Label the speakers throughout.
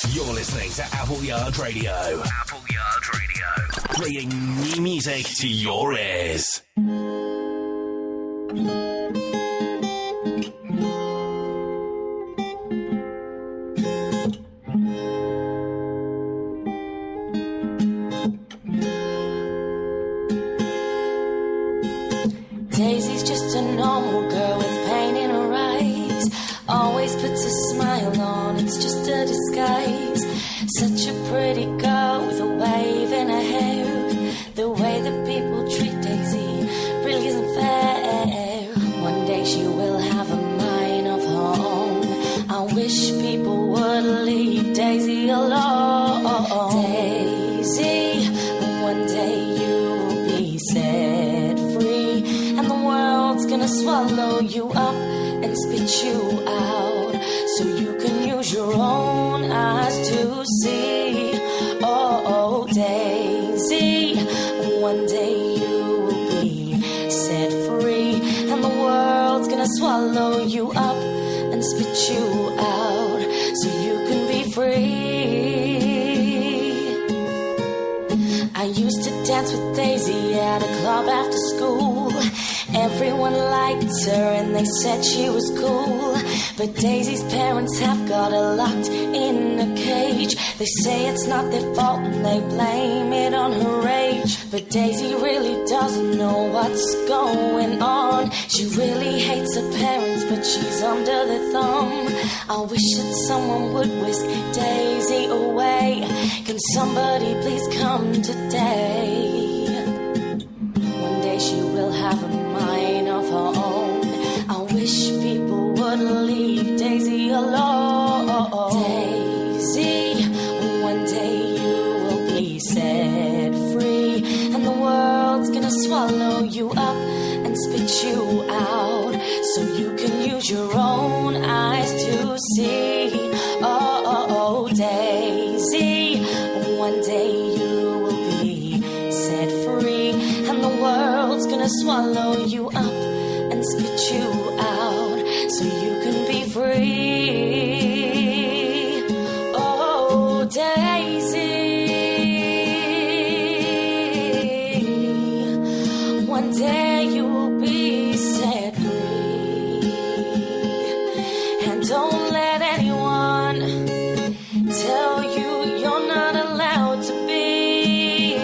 Speaker 1: You're listening to AYS Radio. AYS Radio. Bringing new music to your ears.
Speaker 2: Daisy's just a normal girl with pain in her eyes. Always puts a smile on, it's just a disguise. Such a pretty girl with a wave in her hair. The way that people treat Daisy really isn't fair. One day she will have a mind of her own. I wish people would leave Daisy alone. Daisy, one day you will be set free, and the world's gonna swallow you up and spit you out, so you can use your own eyes to see. Oh, Daisy, one day you will be set free, and the world's gonna swallow you up and spit you out, so you can be free. I used to dance with Daisy at a club after school. Everyone liked her and they said she was cool. But Daisy's parents have got her locked in a cage. They say it's not their fault and they blame it on her age. But Daisy really doesn't know what's going on. She really hates her parents, but she's under their thumb. I wish that someone would whisk Daisy away. Can somebody please come today? One day she will have a mind of her own. I wish people would leave Daisy alone. Daisy, one day you will be set free, and the world's gonna swallow you up and spit you out, so you can use your own eyes to see. Oh, Daisy, one day you will be set free, and the world's gonna swallow you up and spit you out, so you can be free. Oh, Daisy, one day you will be set free, and don't let anyone tell you you're not allowed to be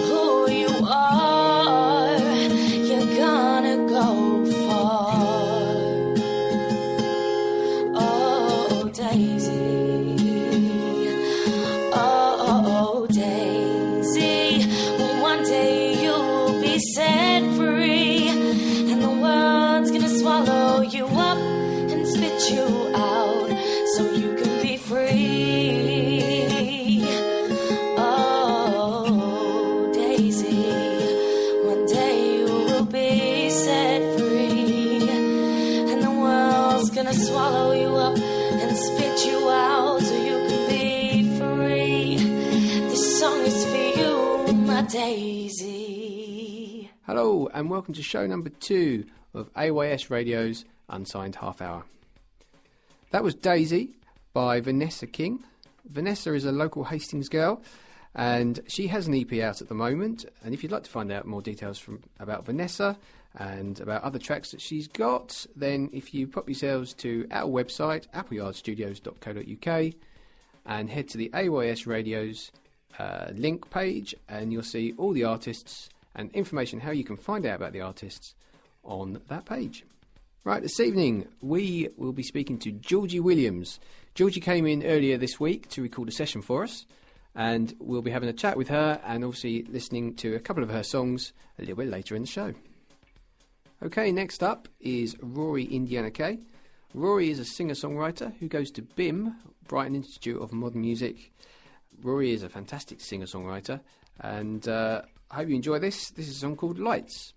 Speaker 2: who you are. You're gonna go far. Oh, Daisy. Oh, Daisy. One day you'll be set free, and the world's gonna swallow you up and spit you out, so you can be free. Oh, Daisy, one day you will be set free, and the world's gonna swallow you up and spit you out, so you can be free. This song is for you, my Daisy.
Speaker 3: Hello and welcome to show number 2 of AYS Radio's Unsigned Half Hour. That was Daisy by Vanessa King. Vanessa is a local Hastings girl and she has an EP out at the moment, and if you'd like to find out more details about Vanessa and about other tracks that she's got, then if you pop yourselves to our website, appleyardstudios.co.uk, and head to the AYS Radio's link page, and you'll see all the artists and information how you can find out about the artists on that page. Right, this evening we will be speaking to Georgie Williams. Georgie came in earlier this week to record a session for us, and we'll be having a chat with her and obviously listening to a couple of her songs a little bit later in the show. Okay, next up is Rory Indiana Kay. Rory is a singer-songwriter who goes to BIM, Brighton Institute of Modern Music. Rory is a fantastic singer-songwriter, and I hope you enjoy this. This is a song called Lights.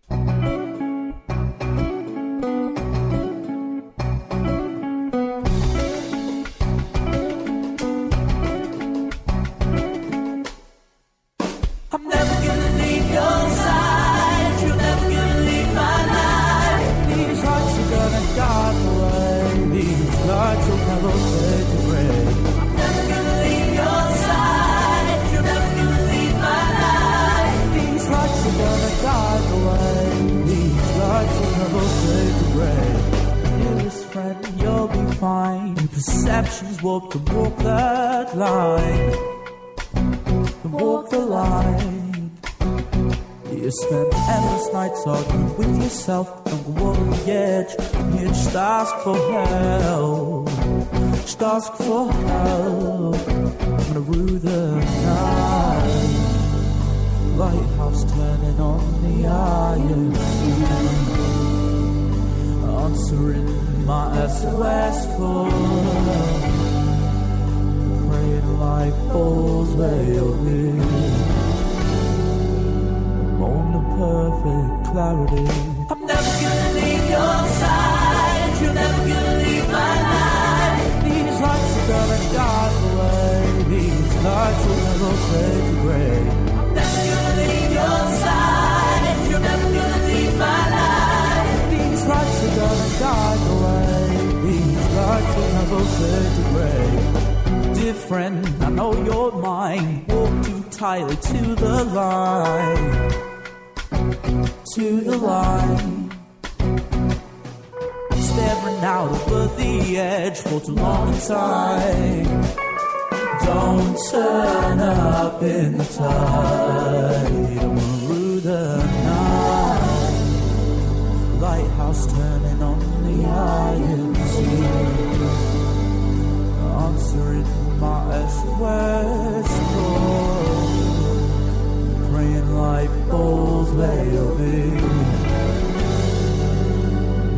Speaker 4: I'm never gonna leave your side. You're never gonna leave my life. These hearts are gonna die away. These lights will never fade away. I'm never
Speaker 5: Perceptions walk that line, walk the line. You spend endless nights arguing with yourself. Don't go over the edge. You just ask for help. Just ask for help. I'm gonna rue the night. Lighthouse turning on the iron sea. Answering my SOS call. Praying life falls where you're near. On the perfect clarity.
Speaker 4: I'm never gonna leave your side. You're never gonna leave my life.
Speaker 5: These lights are gonna die away. These lights will never fade to grey.
Speaker 4: I'm never gonna leave your side. You're never gonna leave my life.
Speaker 5: These lights are gonna die away. These lights will never fade to grey. Dear friend, I know you're mine. Walk too tightly to the line. To the line. Staring out over the edge for too long a time. Don't turn up in the tide. I'm gonna rue the night. Lighthouse turning on the iron sea. Answering my SOS call. Praying life falls where you'll be.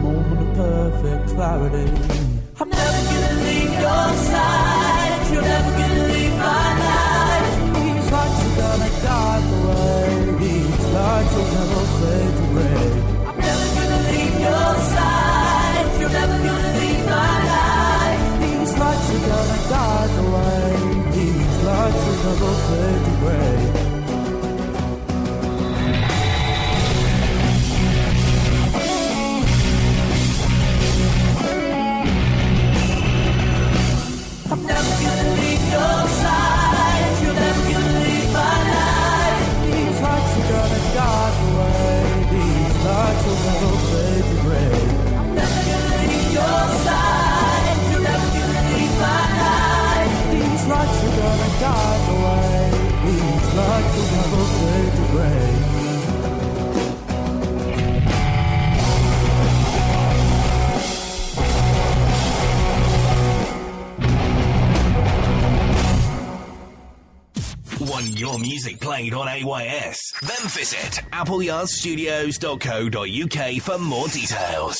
Speaker 5: Moment of perfect clarity.
Speaker 4: I'm never gonna leave your side. You're never gonna leave my life.
Speaker 5: These lights are gonna die away. These lights will never fade to grey.
Speaker 4: I'm never gonna leave your side. You're never gonna leave my life.
Speaker 5: These lights are gonna die away. These lights will never fade to grey.
Speaker 4: I'm never gonna leave your side. You're never gonna leave my life.
Speaker 5: These lights are gonna die away. These lights will never fade to grey.
Speaker 4: I'm never gonna leave your side. You're never gonna leave my life.
Speaker 5: These lights are gonna die away. These lights will never fade to grey.
Speaker 1: Want your music played on AYS? Then visit appleyardstudios.co.uk for more details.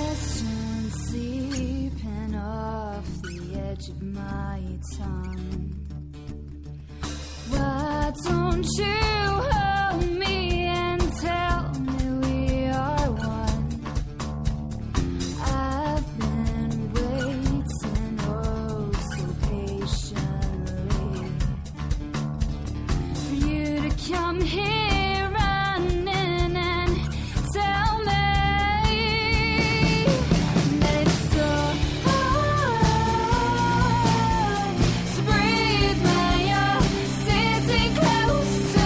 Speaker 2: Questions seeping off the edge of my tongue. Why don't you hold me and tell me we are one? I've been waiting oh so patiently for you to come here running and tell me that it's so hard to breathe when you're sitting close to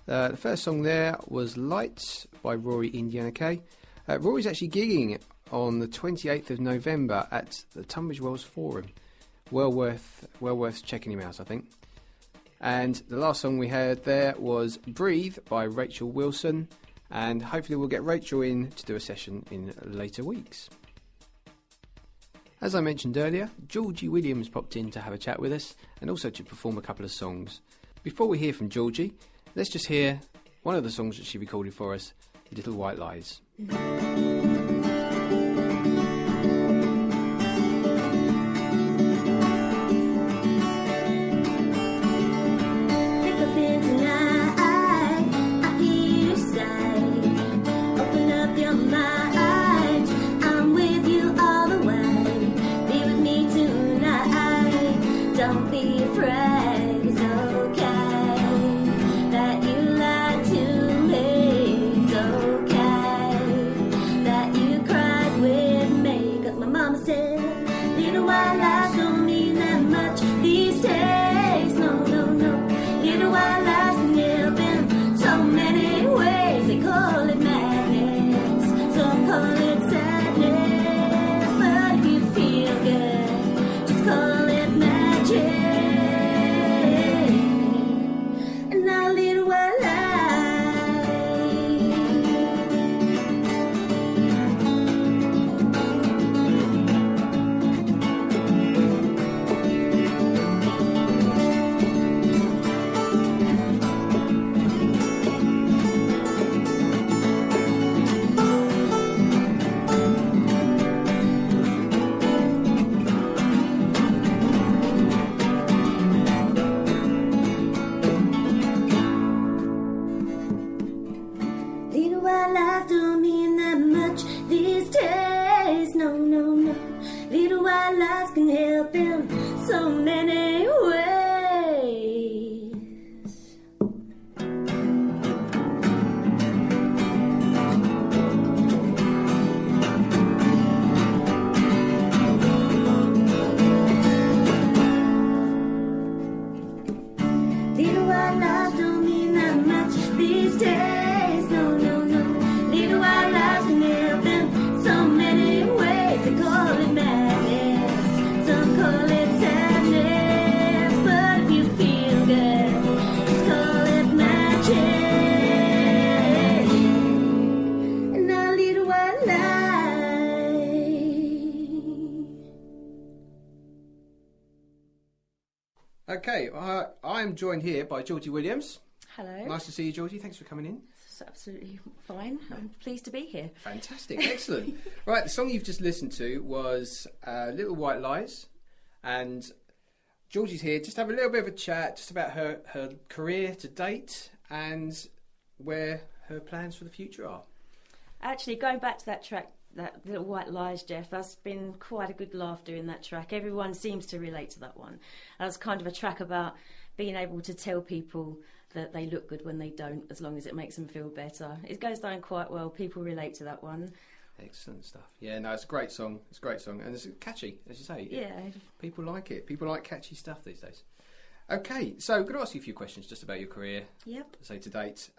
Speaker 3: The first song there was Lights by Rory Indiana Kay. Rory's actually gigging on the 28th of November at the Tunbridge Wells Forum. Well worth checking him out, I think. And the last song we heard there was Breathe by Rachel Wilson, and hopefully we'll get Rachel in to do a session in later weeks. As I mentioned earlier, Georgie Williams popped in to have a chat with us and also to perform a couple of songs. Before we hear from Georgie, let's just hear one of the songs that she recorded for us, Little White Lies. Okay, I'm joined here by Georgie Williams.
Speaker 6: Hello.
Speaker 3: Nice to see you, Georgie. Thanks for coming in.
Speaker 6: It's absolutely fine. I'm pleased to be here.
Speaker 3: Fantastic, excellent. Right, the song you've just listened to was Little White Lies, and Georgie's here just to have a little bit of a chat just about her career to date and where her plans for the future are.
Speaker 6: Actually, going back to that track, that Little White Lies, Jeff, that's been quite a good laugh doing that track. Everyone seems to relate to that one. That's kind of a track about being able to tell people that they look good when they don't, as long as it makes them feel better. It goes down quite well. People relate to that one.
Speaker 3: Excellent stuff. Yeah, no, it's a great song. It's a great song, and it's catchy, as you say.
Speaker 6: Yeah.
Speaker 3: People like it. People like catchy stuff these days. Okay, so I'm going to ask you a few questions just about your career.
Speaker 6: Yep.
Speaker 3: Say to date.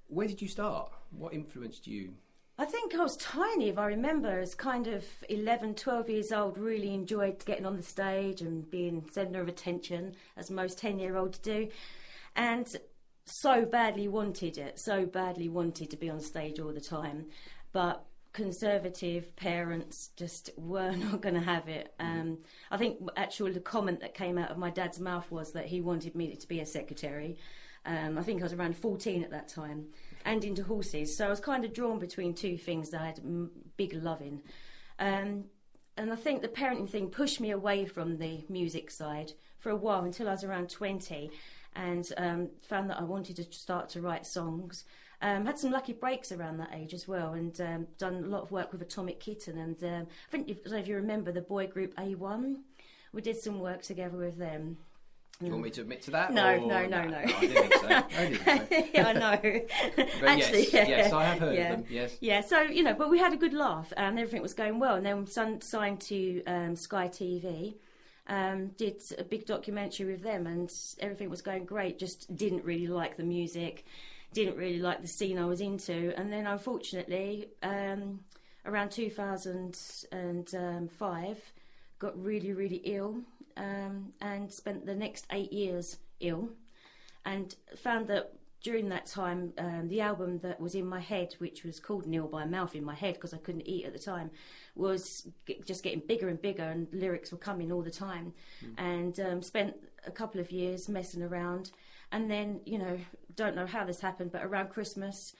Speaker 3: Where did you start? What influenced you?
Speaker 6: I think I was tiny, if I remember, as kind of 11, 12 years old, really enjoyed getting on the stage and being centre of attention, as most 10-year-olds do, and so badly wanted to be on stage all the time, but conservative parents just were not going to have it. I think actually the comment that came out of my dad's mouth was that he wanted me to be a secretary. I think I was around 14 at that time, and into horses. So I was kind of drawn between two things that I had big love in. And I think the parenting thing pushed me away from the music side for a while until I was around 20, and found that I wanted to start to write songs. Had some lucky breaks around that age as well, and done a lot of work with Atomic Kitten. And I don't know if you remember the boy group A1. We did some work together with them.
Speaker 3: Do you want me to admit to that?
Speaker 6: No.
Speaker 3: I didn't think so.
Speaker 6: Yeah, I know.
Speaker 3: But
Speaker 6: actually,
Speaker 3: yes, I have heard of them. Yes.
Speaker 6: Yeah, so, but we had a good laugh and everything was going well. And then signed to Sky TV. Did a big documentary with them, and everything was going great. Just didn't really like the music, didn't really like the scene I was into. And then unfortunately, around 2005, got really, really ill, and spent the next 8 years ill, and found that during that time, the album that was in my head, which was called Nil by Mouth in my head because I couldn't eat at the time, was just getting bigger and bigger, and lyrics were coming all the time. And spent a couple of years messing around, and then, don't know how this happened, but around Christmas,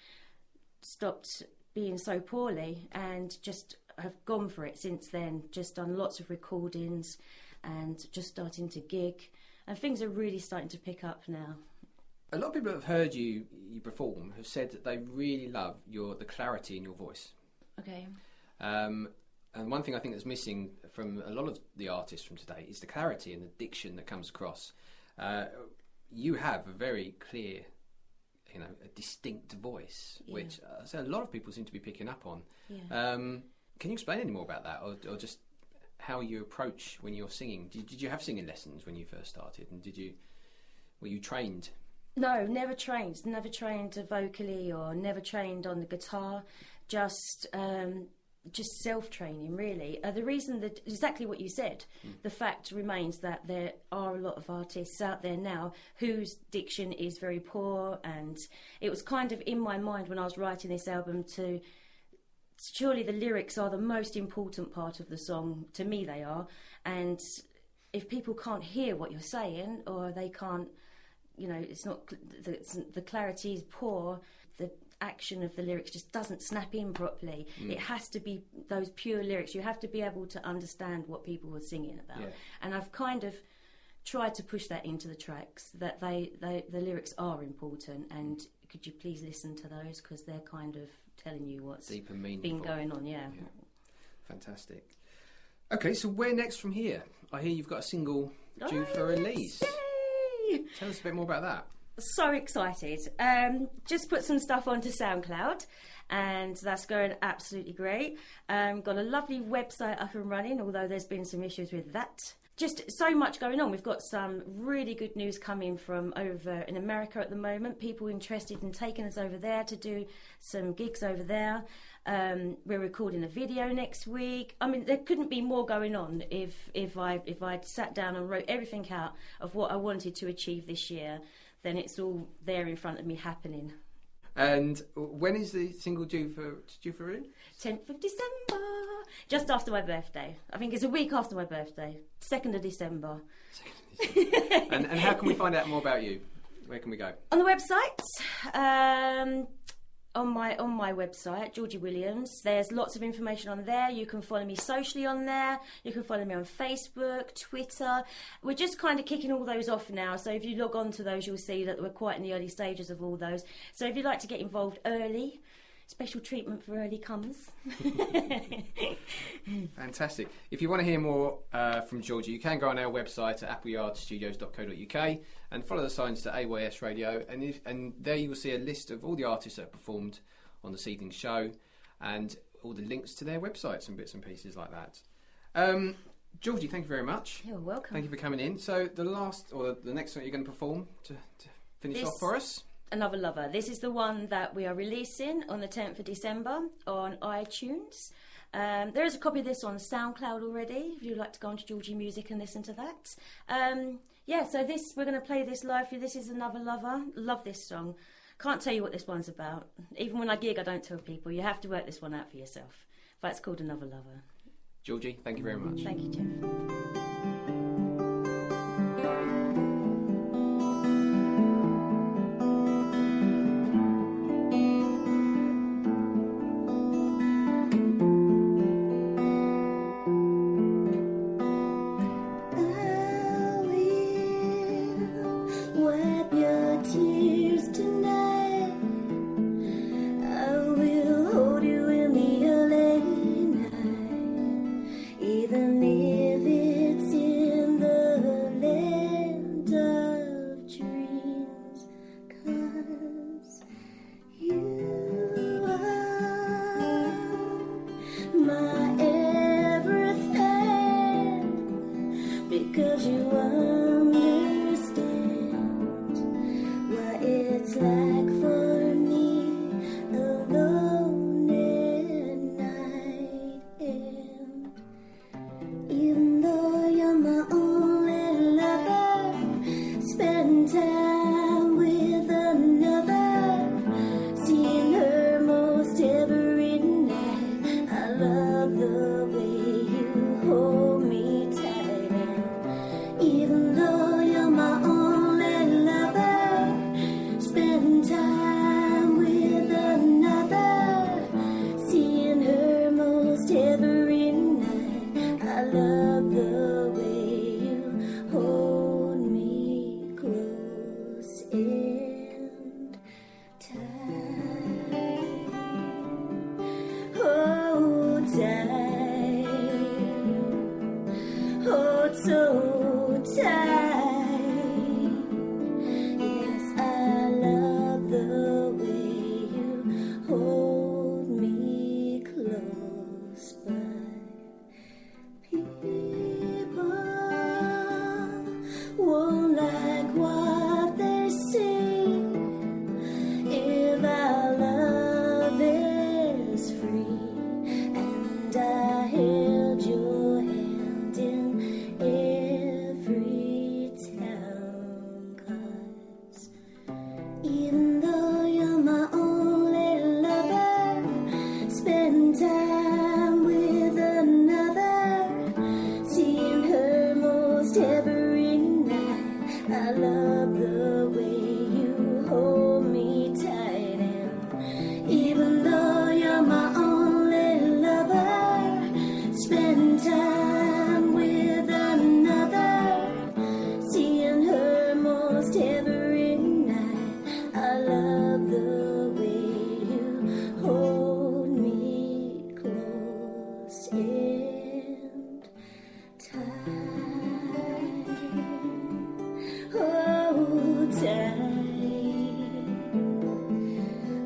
Speaker 6: stopped being so poorly, and just have gone for it since then. Just done lots of recordings, and just starting to gig, and things are really starting to pick up now.
Speaker 3: A lot of people that have heard you perform have said that they really love the clarity in your voice.
Speaker 6: Okay.
Speaker 3: And one thing I think that's missing from a lot of the artists from today is the clarity and the diction that comes across. You have a very clear, a distinct voice, which a lot of people seem to be picking up on.
Speaker 6: Yeah.
Speaker 3: Can you explain any more about that, or just how you approach when you're singing? Did you have singing lessons when you first started, and were you trained?
Speaker 6: No, never trained vocally, or never trained on the guitar. Just self-training, really. The reason that exactly what you said, the fact remains that there are a lot of artists out there now whose diction is very poor, and it was kind of in my mind when I was writing this album to surely the lyrics are the most important part of the song. To me, they are, and if people can't hear what you're saying, or they can't, it's not, the clarity is poor, the action of the lyrics just doesn't snap in properly. It has to be those pure lyrics. You have to be able to understand what people were singing about. Yeah. And I've kind of tried to push that into the tracks, that the lyrics are important, and could you please listen to those, because they're kind of telling you what's
Speaker 3: deep and meaningful.
Speaker 6: Been going on. Yeah.
Speaker 3: Fantastic. Okay, so where next from here? I hear you've got a single due for release.
Speaker 6: Yay!
Speaker 3: Tell us a bit more about that.
Speaker 6: So excited. Just put some stuff onto SoundCloud, and that's going absolutely great. Got a lovely website up and running, although there's been some issues with that. Just so much going on. We've got some really good news coming from over in America at the moment. People interested in taking us over there to do some gigs over there. We're recording a video next week. I mean, there couldn't be more going on if I'd sat down and wrote everything out of what I wanted to achieve this year. Then it's all there in front of me happening.
Speaker 3: And when is the single due for release?
Speaker 6: 10th of December. Just after my birthday. I think it's a week after my birthday. 2nd of December.
Speaker 3: 2nd of December. and how can we find out more about you? Where can we go?
Speaker 6: On the website. On my website, Georgie Williams. There's lots of information on there. You can follow me socially on there. You can follow me on Facebook, Twitter. We're just kind of kicking all those off now. So if you log on to those, you'll see that we're quite in the early stages of all those. So if you'd like to get involved early, special treatment for early comers.
Speaker 3: Fantastic. If you want to hear more from Georgie, you can go on our website at appleyardstudios.co.uk and follow the signs to AYS Radio, and there you will see a list of all the artists that have performed on this evening's show, and all the links to their websites and bits and pieces like that. Georgie, thank you very much.
Speaker 6: You're welcome.
Speaker 3: Thank you for coming in. So the next song you're going to perform to finish off for us?
Speaker 6: Another Lover. This is the one that we are releasing on the 10th of December on iTunes. There is a copy of this on SoundCloud already, if you'd like to go onto Georgie Music and listen to that. So we're going to play this live for you. This is Another Lover. Love this song. Can't tell you what this one's about. Even when I gig, I don't tell people. You have to work this one out for yourself. But it's called Another Lover.
Speaker 3: Georgie, thank you very much.
Speaker 6: Thank you, Jeff.
Speaker 2: Even if it's Hold tight, hold so tight. Yes, I love the way you hold me close by. People won't like what they see if our love is free. And I held your hand in every town, 'cause even though you're my only lover, spend time with another, seeing her most every night. I love the way you hold me tight, and even though you're my only lover, spend time with another, seeing her most every night. I love the way you hold me close and tight. Hold tight,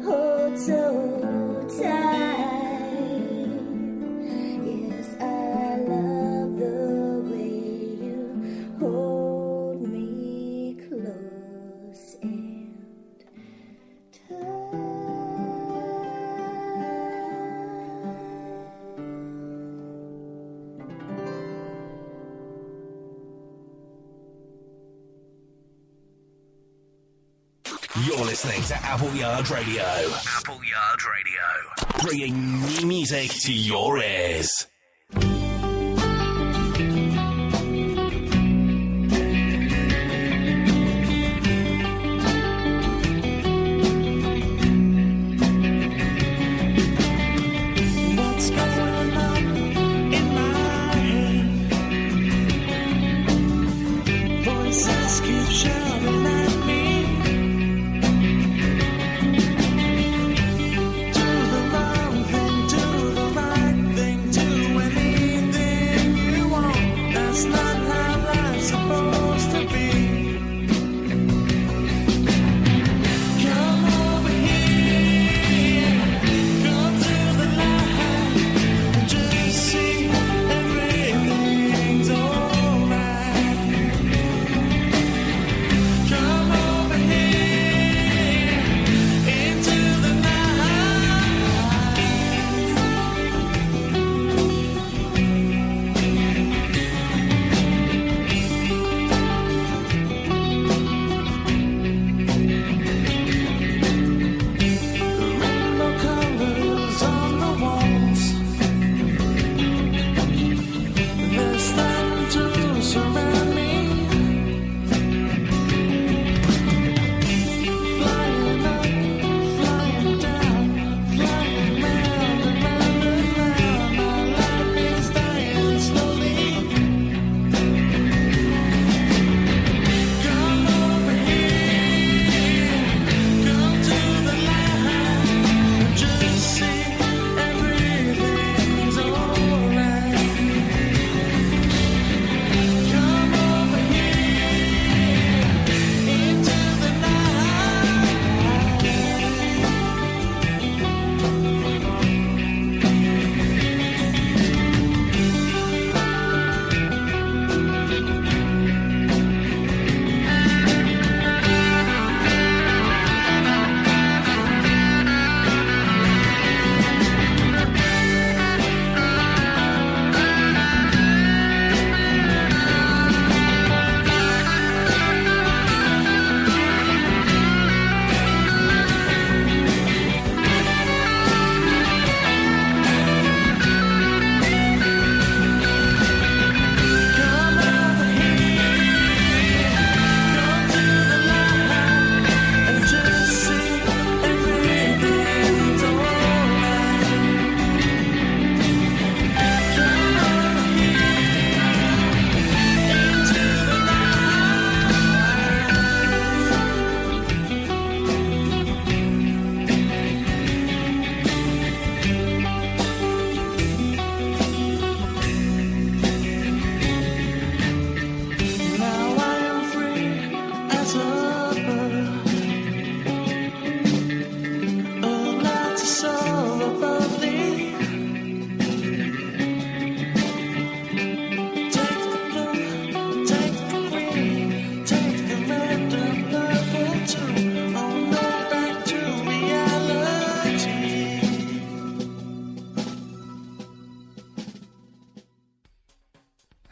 Speaker 2: hold so tight. Yes, I love the way you hold me close and tight.
Speaker 1: You're listening to Apple Yard Radio. Apple Yard Radio. Bringing new music to your ears.
Speaker 5: What's going on in my head? Voices keep shouting at me. Do the wrong thing, do the right thing, do anything.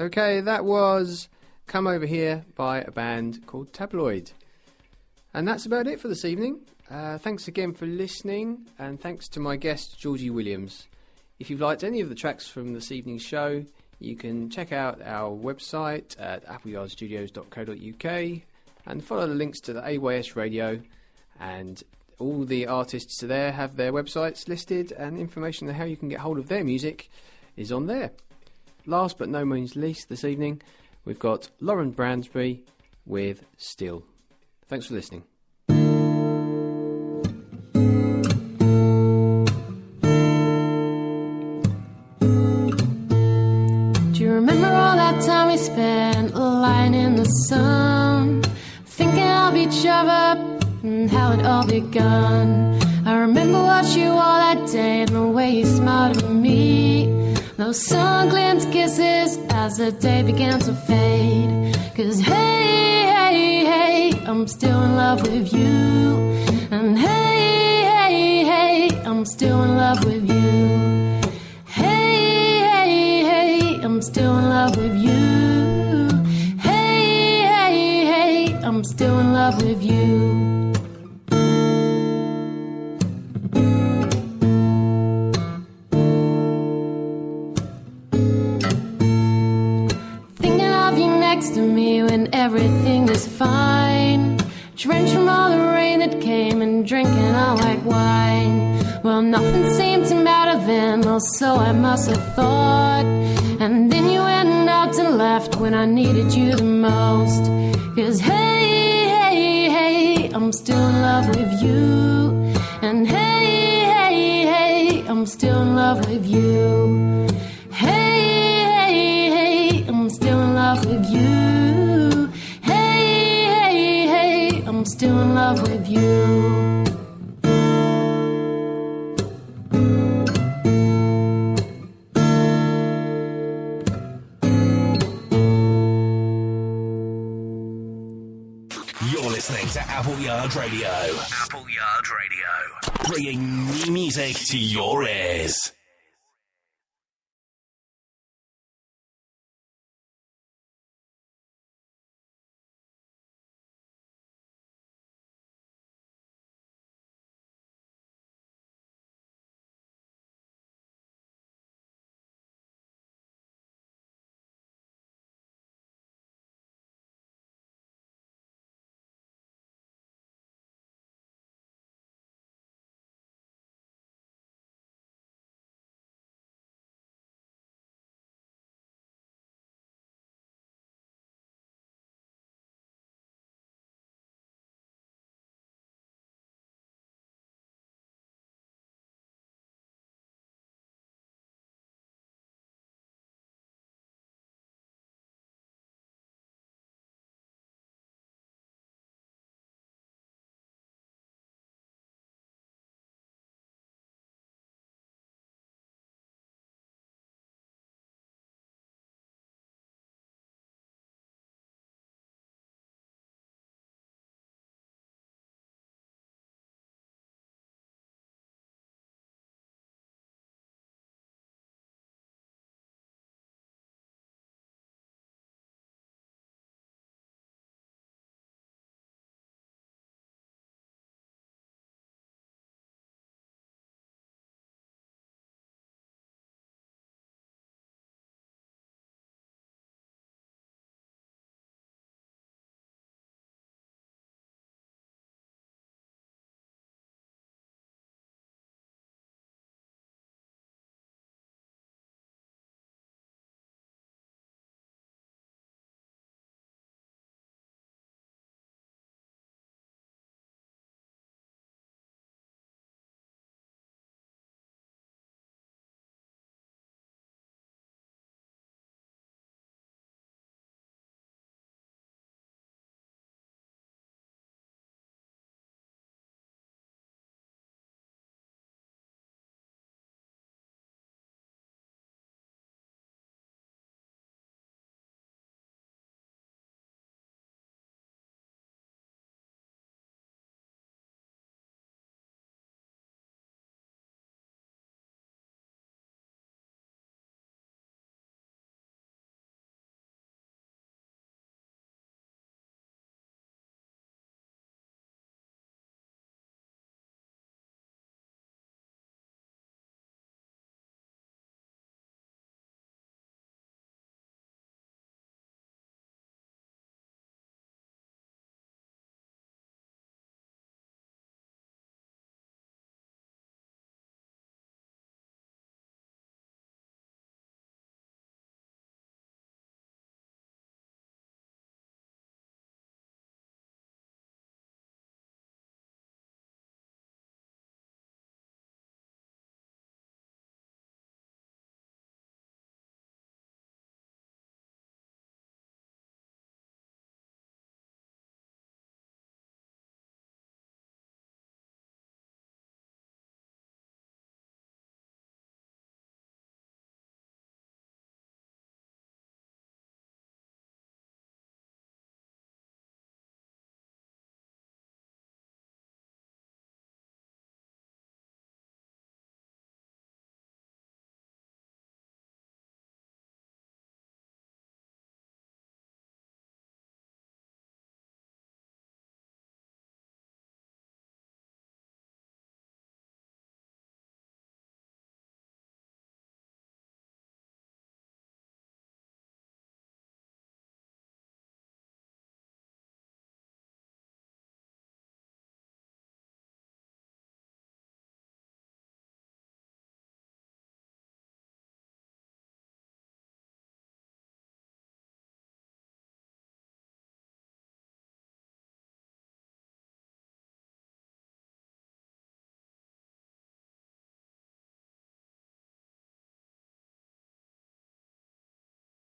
Speaker 3: Okay, that was Come Over Here by a band called Tabloid. And that's about it for this evening. Thanks again for listening, and thanks to my guest, Georgie Williams. If you've liked any of the tracks from this evening's show, you can check out our website at appleyardstudios.co.uk and follow the links to the AYS Radio, and all the artists there have their websites listed, and information on how you can get hold of their music is on there. Last but no means least, this evening we've got Lauren Bransby with Still. Thanks for listening.
Speaker 7: Do you remember all that time we spent lying in the sun, thinking of each other and how it all begun? I remember what you wore that day and the way you smiled at me, those sun-glimpsed kisses as the day began to fade. 'Cause hey, hey, hey, I'm still in love with you. And hey, hey, hey, I'm still in love with you. Hey, hey, hey, I'm still in love with you. Hey, hey, hey, I'm still in love with you. To me when everything is fine, drenched from all the rain that came and drinking all like wine. Well, nothing seemed to matter then, or so I must have thought. And then you went out and left when I needed you the most. 'Cause hey, hey, hey, I'm still in love with you. And hey, hey, hey, I'm still in love with you. Hey, hey, hey, I'm still in love with you. Hey, hey, hey, I'm still in love with you.
Speaker 1: You're listening to Appleyard Radio. Appleyard Radio. Bringing new music to your ears.